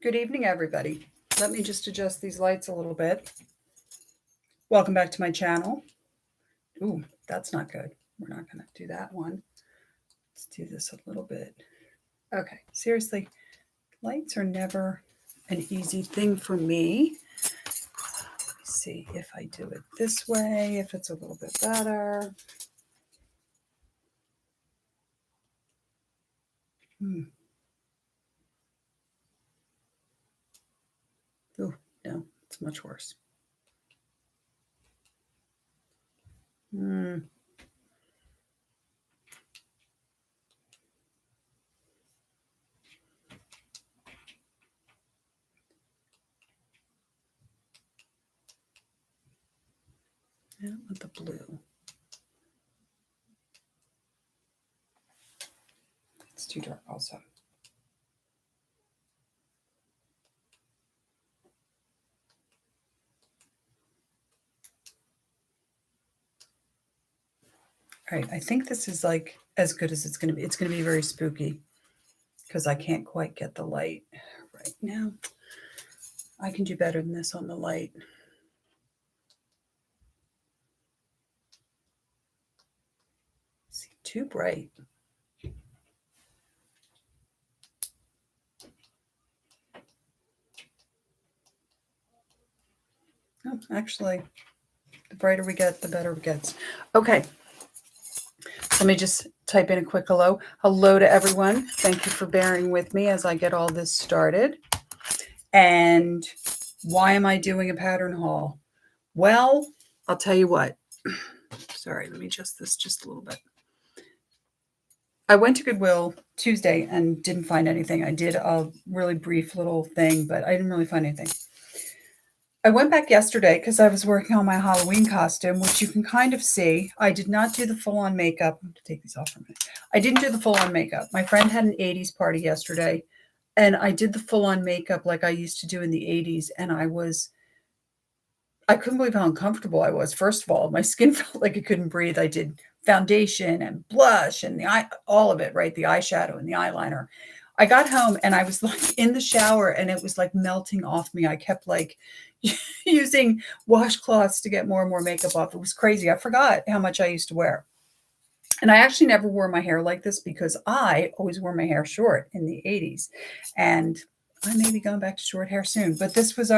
Good evening, everybody. Let me just adjust these lights a little bit. Welcome back to my channel. Ooh, that's not good. We're not going to do that one. Let's do this a little bit. Okay, seriously, lights are never an easy thing for me. Let me see if I do it this way, if it's a little bit better. Oh, no, it's much worse. I don't want the blue. It's too dark also. All right, I think this is like as good as it's going to be. It's going to be very spooky because I can't quite get the light right now. I can do better than this on the light. See, too bright. Oh, actually, the brighter we get, the better it gets. Okay. Let me just type in a quick hello. Hello to everyone. Thank you for bearing with me as I get all this started. And why am I doing a pattern haul? Well, I'll tell you what. Sorry, let me adjust this just a little bit. I went to Goodwill Tuesday and didn't find anything. I did a really brief little thing, but I didn't really find anything. I went back yesterday because I was working on my Halloween costume, which you can kind of see. I did not do the full-on makeup. I'm going to take these off for a minute. I didn't do the full-on makeup. My friend had an 80s party yesterday, and I did the full-on makeup like I used to do in the 80s, and I couldn't believe how uncomfortable I was. First of all, my skin felt like it couldn't breathe. I did foundation and blush and all of it, right? The eyeshadow and the eyeliner. I got home and I was like in the shower and it was like melting off me. I kept like using washcloths to get more and more makeup off. It was crazy. I forgot how much I used to wear. And I actually never wore my hair like this because I always wore my hair short in the 80s. And I may be going back to short hair soon, but this was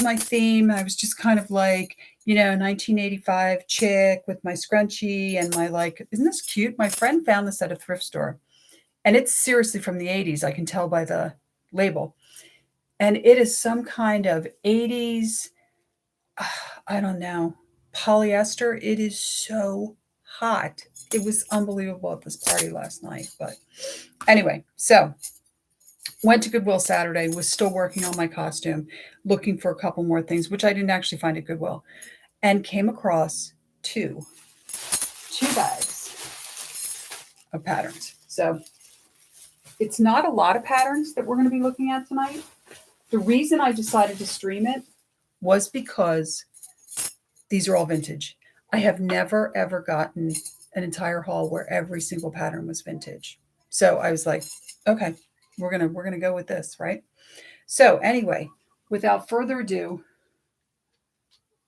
my theme. I was just kind of like, 1985 chick with my scrunchie and my isn't this cute? My friend found this at a thrift store and it's seriously from the 80s. I can tell by the label. And it is some kind of 80s, I don't know, polyester. It is so hot. It was unbelievable at this party last night. But anyway, so went to Goodwill Saturday, was still working on my costume, looking for a couple more things, which I didn't actually find at Goodwill, and came across two bags of patterns. So it's not a lot of patterns that we're going to be looking at tonight. The reason I decided to stream it was because these are all vintage. I have never, ever gotten an entire haul where every single pattern was vintage. So I was like, okay, we're gonna go with this, right? So anyway, without further ado,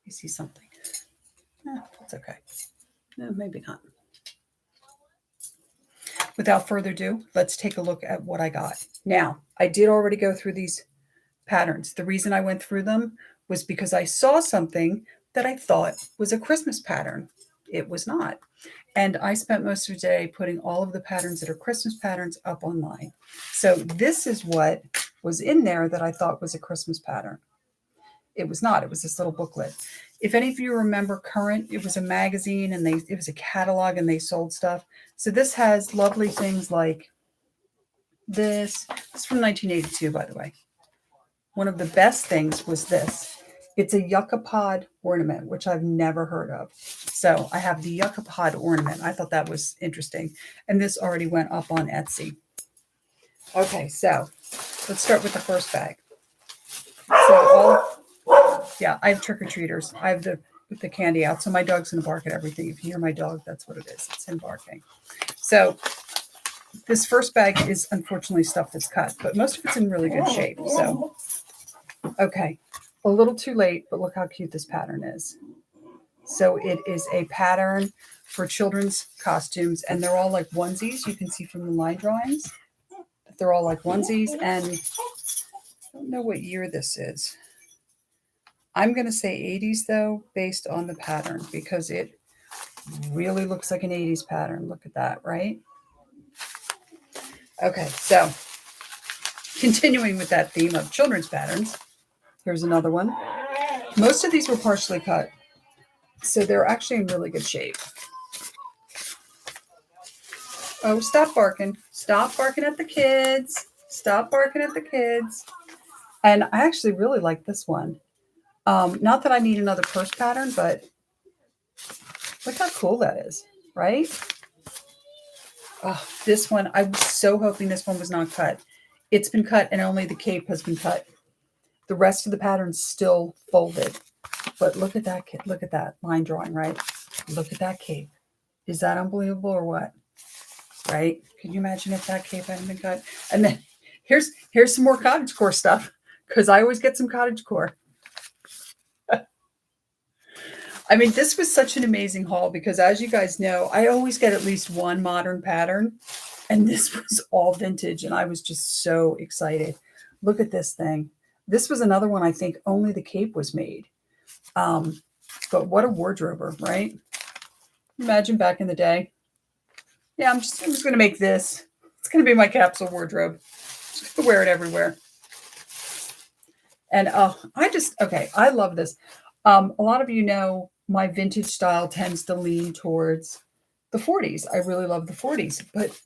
you see something. That's okay. No, maybe not. Without further ado, let's take a look at what I got. Now, I did already go through these patterns. The reason I went through them was because I saw something that I thought was a Christmas pattern. It was not. And I spent most of the day putting all of the patterns that are Christmas patterns up online. So this is what was in there that I thought was a Christmas pattern. It was not. It was this little booklet. If any of you remember Current, it was a magazine and it was a catalog and they sold stuff. So this has lovely things like this. It's from 1982, by the way. One of the best things was this. It's a yucca pod ornament, which I've never heard of. So I have the yucca pod ornament. I thought that was interesting. And this already went up on Etsy. Okay, so let's start with the first bag. So I have trick-or-treaters. I have the candy out. So my dog's going to bark at everything. If you hear my dog, that's what it is. It's him barking. So This first bag is unfortunately stuff that's cut, but most of it's in really good shape. So, okay, a little too late, but look how cute this pattern is. So it is a pattern for children's costumes, and they're all like onesies. You can see from the line drawings that they're all like onesies, and I don't know what year this is. I'm going to say 80s though, based on the pattern, because it really looks like an 80s pattern. Look at that, right? Okay, so continuing with that theme of children's patterns, here's another one. Most of these were partially cut, so they're actually in really good shape. Oh, stop barking. Stop barking at the kids. Stop barking at the kids. And I actually really like this one. Not that I need another purse pattern, but look how cool that is, right? Oh, this one, I was so hoping this one was not cut. It's been cut and only the cape has been cut. The rest of the pattern's still folded. But look at that, look at that line drawing, right? Look at that cape. Is that unbelievable or what? Right? Can you imagine if that cape hadn't been cut? And then here's some more cottagecore stuff, because I always get some cottagecore. I mean, this was such an amazing haul because, as you guys know, I always get at least one modern pattern, and this was all vintage, and I was just so excited. Look at this thing. This was another one I think only the cape was made. But what a wardrober, right? Imagine back in the day. Yeah, I'm just going to make this. It's going to be my capsule wardrobe. I'm just going to wear it everywhere. And I love this. A lot of you know my vintage style tends to lean towards the 40s. I really love the 40s. But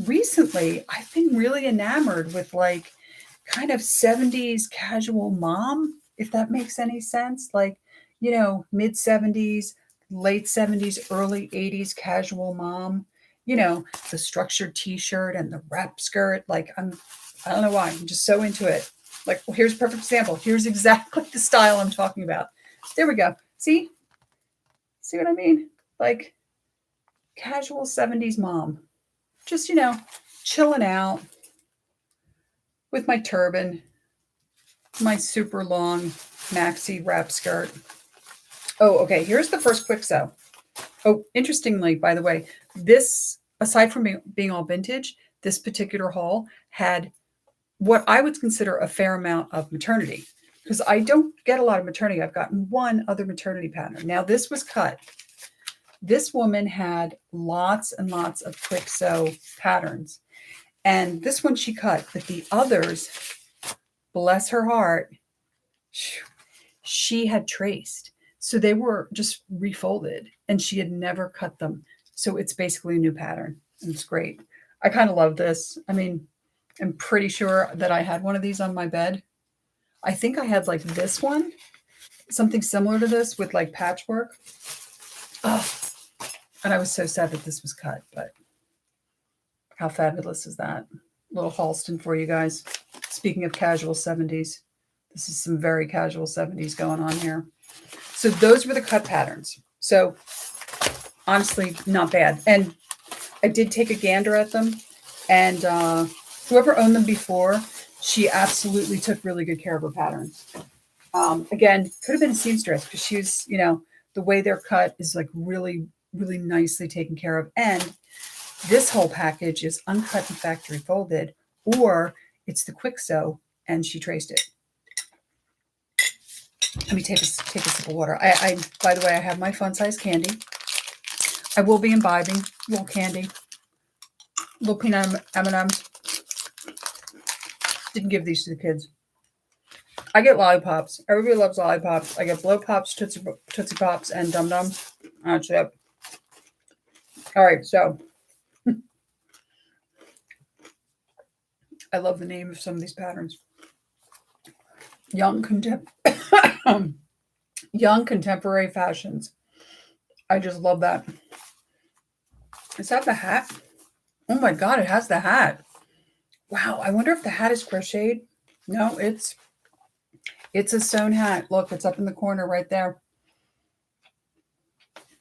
recently, I've been really enamored with like kind of 70s casual mom, if that makes any sense. Like, you know, mid 70s, late 70s, early 80s casual mom. You know, the structured t-shirt and the wrap skirt. Like, I don't know why. I'm just so into it. Like, well, here's a perfect example. Here's exactly the style I'm talking about. There we go. See what I mean? Like, casual 70s mom. Just, you know, chilling out with my turban, my super long maxi wrap skirt. Oh, okay. Here's the first quick sew. Oh, interestingly, by the way, this, aside from being all vintage, this particular haul had what I would consider a fair amount of maternity, because I don't get a lot of maternity. I've gotten one other maternity pattern. Now, this was cut. This woman had lots and lots of quick sew patterns. And this one she cut, but the others, bless her heart, she had traced. So they were just refolded and she had never cut them. So it's basically a new pattern. And it's great. I kind of love this. I mean, I'm pretty sure that I had one of these on my bed. I think I had like this one, something similar to this with like patchwork. Oh, and I was so sad that this was cut, but how fabulous is that? Little Halston for you guys. Speaking of casual 70s, this is some very casual 70s going on here. So those were the cut patterns. So honestly, not bad. And I did take a gander at them, and whoever owned them before, she absolutely took really good care of her patterns. Again, could have been a seamstress because she was, you know, the way they're cut is like really, really nicely taken care of. And this whole package is uncut and factory folded, or it's the quick sew and she traced it. Let me take a sip of water. I by the way, I have my fun size candy. I will be imbibing little candy, little peanut M&Ms. Didn't give these to the kids. I get lollipops. Everybody loves lollipops. I get blow pops, Tootsie Pops, and Dum Dums. That's it. All right, so I love the name of some of these patterns. Young contemporary fashions. I just love that. Is that the hat? Oh my God, it has the hat. Wow, I wonder if the hat is crocheted. No, it's a sewn hat. Look, it's up in the corner right there.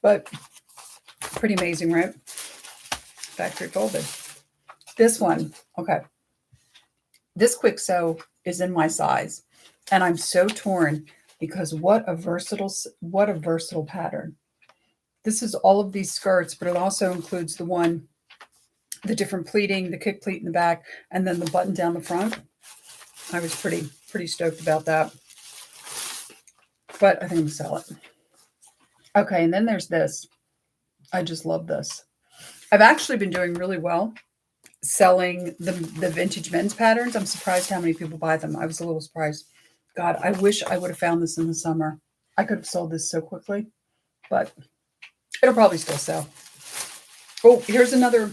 But pretty amazing, right? Factory folded. This one, okay. This quick sew is in my size, and I'm so torn because what a versatile pattern. This is all of these skirts, but it also includes the different pleating, the kick pleat in the back, and then the button down the front. I was pretty stoked about that. But I think I'm gonna sell it. Okay, and then there's this. I just love this. I've actually been doing really well selling the vintage men's patterns. I'm surprised how many people buy them. I was a little surprised. God, I wish I would have found this in the summer. I could have sold this so quickly, but it'll probably still sell. Oh, here's another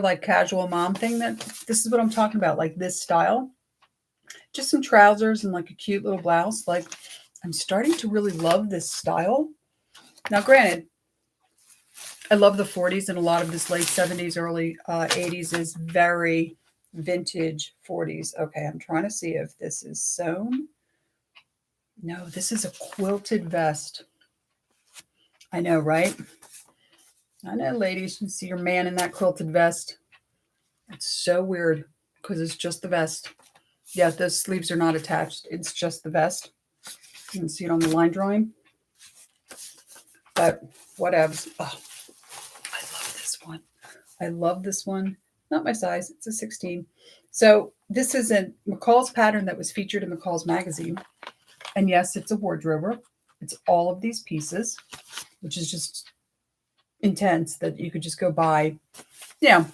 like casual mom thing that this is what I'm talking about. Like this style, just some trousers and like a cute little blouse. Like I'm starting to really love this style. Now, granted, I love the 40s, and a lot of this late 70s, early 80s is very vintage 40s. Okay, I'm trying to see if this is sewn. No, this is a quilted vest. I know, right? I know, ladies, you see your man in that quilted vest. It's so weird because it's just the vest. Yeah, those sleeves are not attached. It's just the vest. You can see it on the line drawing. But whatevs. Oh, I love this one. I love this one. Not my size. It's a 16. So this is a McCall's pattern that was featured in McCall's magazine. And yes, it's a wardrober. It's all of these pieces, which is just intense that you could just go buy. Yeah.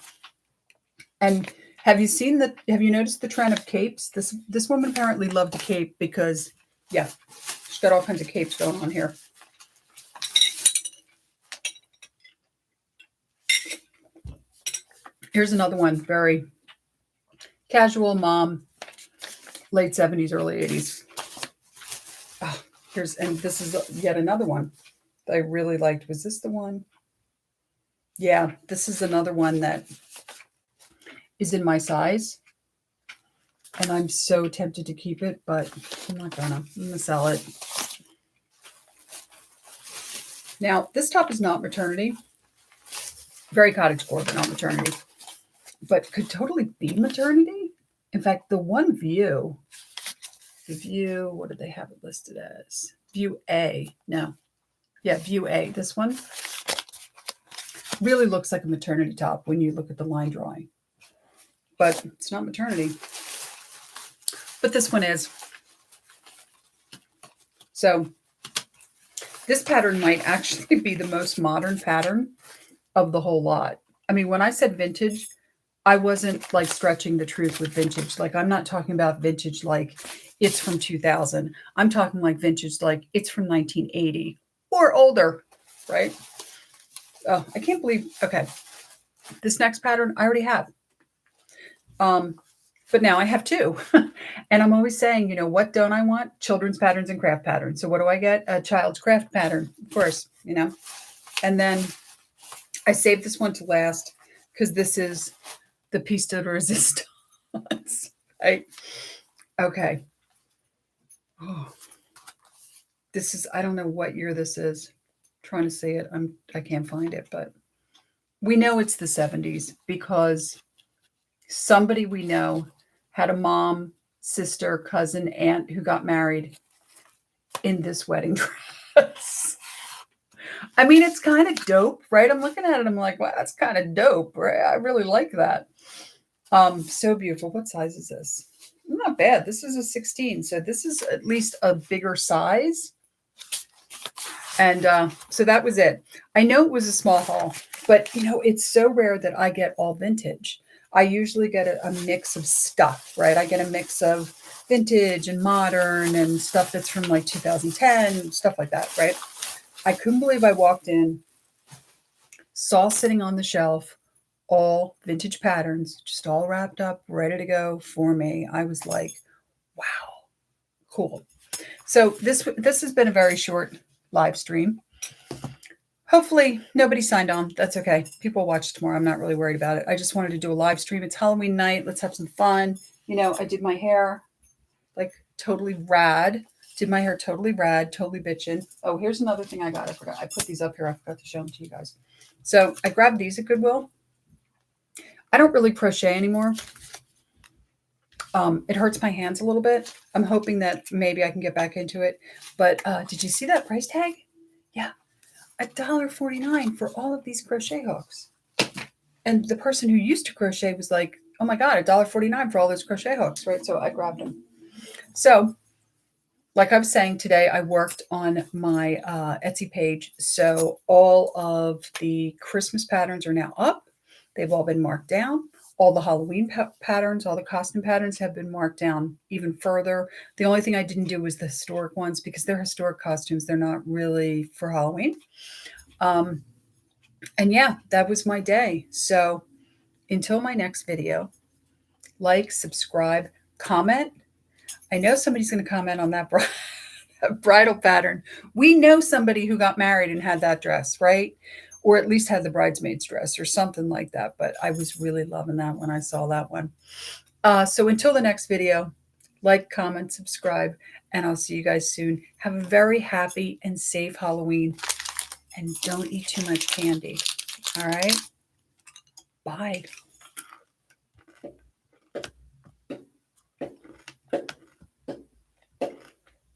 And have you noticed the trend of capes? This woman apparently loved a cape because, yeah, she's got all kinds of capes going on here. Here's another one, very casual mom, late 70s, early 80s. Oh, and this is yet another one that I really liked. Was this the one? Yeah, this is another one that is in my size. And I'm so tempted to keep it, but I'm not gonna. I'm gonna sell it. Now, this top is not maternity. Very cottagecore, but not maternity. But could totally be maternity. In fact, the view, what did they have it listed as? View A. No. Yeah, view A. This one really looks like a maternity top when you look at the line drawing. But it's not maternity. But this one is. So this pattern might actually be the most modern pattern of the whole lot. I mean, when I said vintage, I wasn't like stretching the truth with vintage. Like I'm not talking about vintage like it's from 2000. I'm talking like vintage like it's from 1980 or older, right? Oh, I can't believe, okay. This next pattern I already have. But now I have two. And I'm always saying, you know, what don't I want? Children's patterns and craft patterns. So what do I get? A child's craft pattern, of course, you know. And then I saved this one to last because this is the piece de resistance, right? Okay. Oh, this is, I don't know what year this is. I'm trying to see it. I can't find it, but we know it's the 70s because somebody we know had a mom, sister, cousin, aunt who got married in this wedding dress. I mean, it's kind of dope, right? I'm looking at it. I'm like, wow, that's kind of dope, right? I really like that. So beautiful. What size is this? Not bad. This is a 16. So this is at least a bigger size. And so that was it. I know it was a small haul, but you know, it's so rare that I get all vintage. I usually get a mix of stuff, right? I get a mix of vintage and modern and stuff that's from like 2010, stuff like that, right? I couldn't believe I walked in, saw sitting on the shelf, all vintage patterns, just all wrapped up, ready to go for me. I was like, wow, cool. So this has been a very short live stream. Hopefully nobody signed on. That's okay. People watch tomorrow. I'm not really worried about it. I just wanted to do a live stream. It's Halloween night. Let's have some fun. You know, I did my hair like totally rad. Did my hair totally rad, totally bitchin'. Oh, here's another thing I got. I forgot. I put these up here. I forgot to show them to you guys. So I grabbed these at Goodwill. I don't really crochet anymore. It hurts my hands a little bit. I'm hoping that maybe I can get back into it. But did you see that price tag? Yeah, $1.49 for all of these crochet hooks. And the person who used to crochet was like, oh my God, $1.49 for all those crochet hooks, right? So I grabbed them. So like I was saying today, I worked on my Etsy page. So all of the Christmas patterns are now up. They've all been marked down. All the Halloween patterns, all the costume patterns have been marked down even further. The only thing I didn't do was the historic ones because they're historic costumes. They're not really for Halloween. And yeah, that was my day. So until my next video, like, subscribe, comment. I know somebody's going to comment on that bridal pattern. We know somebody who got married and had that dress, right? Or at least had the bridesmaid's dress or something like that. But I was really loving that when I saw that one. So until the next video, like, comment, subscribe, and I'll see you guys soon. Have a very happy and safe Halloween, and don't eat too much candy. All right? Bye.